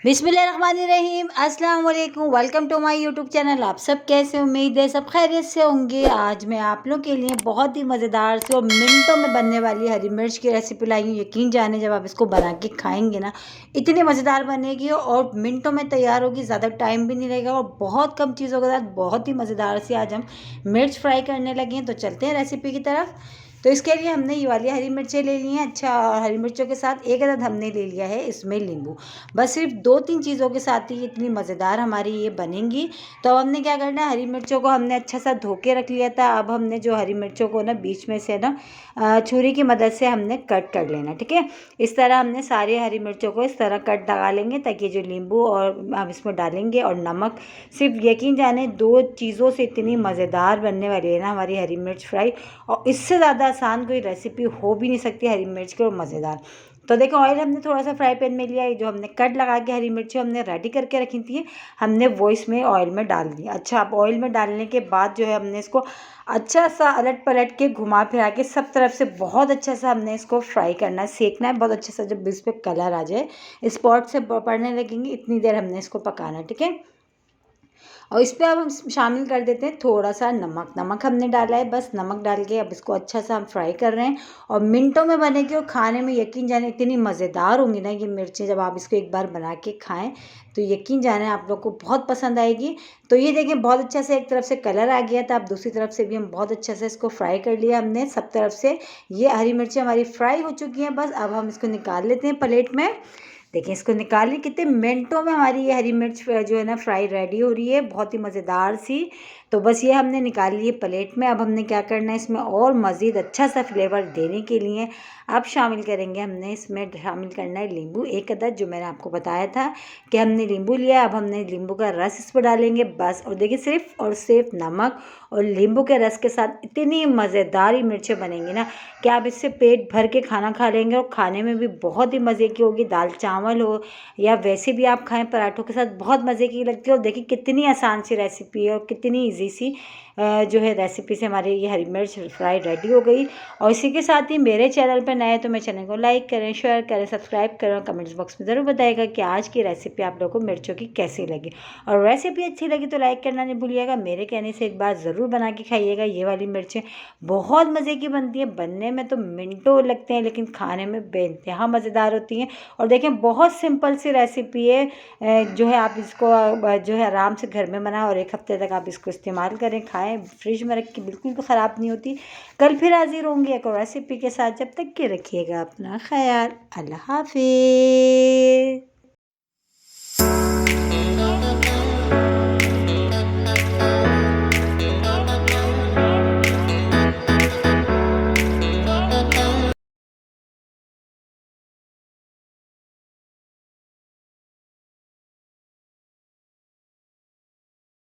बिस्मिल्लाहिर्रहमानिर्रहीम, अस्सलाम वालेकुम। Welcome to my YouTube channel. आप सब कैसे, उम्मीद है सब खैरियत से होंगे। आज मैं आप लोग के लिए बहुत ही मज़ेदार सी और मिनटों में बनने वाली हरी मिर्च की रेसिपी लाई हूँ। यकीन जाने जब आप इसको बना के खाएंगे ना, इतनी मज़ेदार बनेगी और मिनटों में तैयार होगी, ज़्यादा टाइम भी नहीं लगेगा और बहुत कम चीज़ों के साथ बहुत ही मज़ेदार सी आज हम मिर्च फ्राई करने लगे हैं। तो चलते हैं रेसिपी की तरफ। तो इसके लिए हमने ये वाली हरी मिर्चें ले ली हैं। अच्छा, हरी मिर्चों के साथ एक अदद हमने ले लिया है इसमें नींबू। बस सिर्फ 2-3 चीज़ों के साथ ही इतनी मज़ेदार हमारी ये बनेंगी। तो अब हमने क्या करना है, हरी मिर्चों को हमने अच्छा सा धो के रख लिया था। अब हमने जो हरी मिर्चों को ना बीच में से ना छुरी की मदद से हमने कट कर लेना, ठीक है। इस तरह हमने सारी हरी मिर्चों को इस तरह कट लगा लेंगे ताकि जो नींबू और हम इसमें डालेंगे और नमक, सिर्फ यकीन जाने 2 चीज़ों से इतनी मज़ेदार बनने वाली है ना हमारी हरी मिर्च फ्राई। और इससे ज़्यादा आसान कोई रेसिपी हो भी नहीं सकती हरी मिर्च की और मज़ेदार। तो देखो, ऑयल हमने थोड़ा सा फ्राई पैन में लिया है। जो हमने कट लगा के हरी मिर्ची हमने रेडी करके रखी थी, हमने वो इसमें ऑयल में डाल दिया। अच्छा, अब ऑयल में डालने के बाद जो है हमने इसको अच्छा सा अलट पलट के घुमा फिरा के सब तरफ से बहुत अच्छा सा हमने इसको फ्राई करना है, सेकना है बहुत अच्छे से। जब इस पर कलर आ जाए, स्पॉट से पड़ने लगेंगे, इतनी देर हमने इसको पकाना है, ठीक है। और इस पर अब हम शामिल कर देते हैं थोड़ा सा नमक। नमक हमने डाला है, बस नमक डाल के अब इसको अच्छा सा हम फ्राई कर रहे हैं और मिनटों में बनेगी और खाने में यकीन जाने इतनी मज़ेदार होंगी ना ये मिर्चें। जब आप इसको एक बार बना के खाएं तो यकीन जाने आप लोग को बहुत पसंद आएगी। तो ये देखें, बहुत अच्छा से एक तरफ से कलर आ गया था। अब दूसरी तरफ से भी हम बहुत अच्छे से इसको फ्राई कर लिया हमने सब तरफ से। ये हरी मिर्चें हमारी फ्राई हो चुकी हैं। बस अब हम इसको निकाल लेते हैं प्लेट में। देखिए, इसको निकालिए, कितने मिनटों में हमारी ये हरी मिर्च जो है ना फ्राई रेडी हो रही है, बहुत ही मज़ेदार सी। तो बस ये हमने निकाल ली है प्लेट में। अब हमने क्या करना है, इसमें और मज़ीद अच्छा सा फ्लेवर देने के लिए अब शामिल करेंगे, हमने इसमें शामिल करना है नींबू एक अदद, जो मैंने आपको बताया था कि हमने नींबू लिया। अब हमने नींबू का रस इस पर डालेंगे बस। और देखिए, सिर्फ और सिर्फ नमक और नींबू के रस के साथ इतनी मज़ेदार मिर्चें बनेंगी ना कि आप इससे पेट भर के खाना खा लेंगे और खाने में भी बहुत ही मज़े की होगी। दाल चावल हो या वैसे भी आप खाएं पराठों के साथ, बहुत मज़े की लगती है। और देखिए कितनी आसान सी रेसिपी है और कितनी इजी सी जो है रेसिपी से हमारी ये हरी मिर्च फ्राई रेडी हो गई। और इसी के साथ ही मेरे चैनल पर नए तो मेरे चैनल को लाइक करें, शेयर करें, सब्सक्राइब करें। कमेंट्स बॉक्स में ज़रूर बताइएगा कि आज की रेसिपी आप लोगों को मिर्चों की कैसी लगी। और रेसिपी अच्छी लगी तो लाइक करना नहीं भूलिएगा। मेरे कहने से एक बार ज़रूर बना के खाइएगा। ये वाली मिर्चें बहुत मज़े की बनती है, बनने में तो मिनटों लगते हैं लेकिन खाने में बेइंतहा मज़ेदार होती हैं। और देखें, बहुत सिंपल सी रेसिपी है, जो है आप इसको जो है आराम से घर में बनाएं और 1 हफ्ते तक आप इसको इस्तेमाल करें, खाएं। फ्रिज में रख के बिल्कुल भी ख़राब नहीं होती। कल फिर हाजिर होंगी एक और रेसिपी के साथ। जब तक के रखिएगा अपना ख्याल। अल्लाह हाफिज़।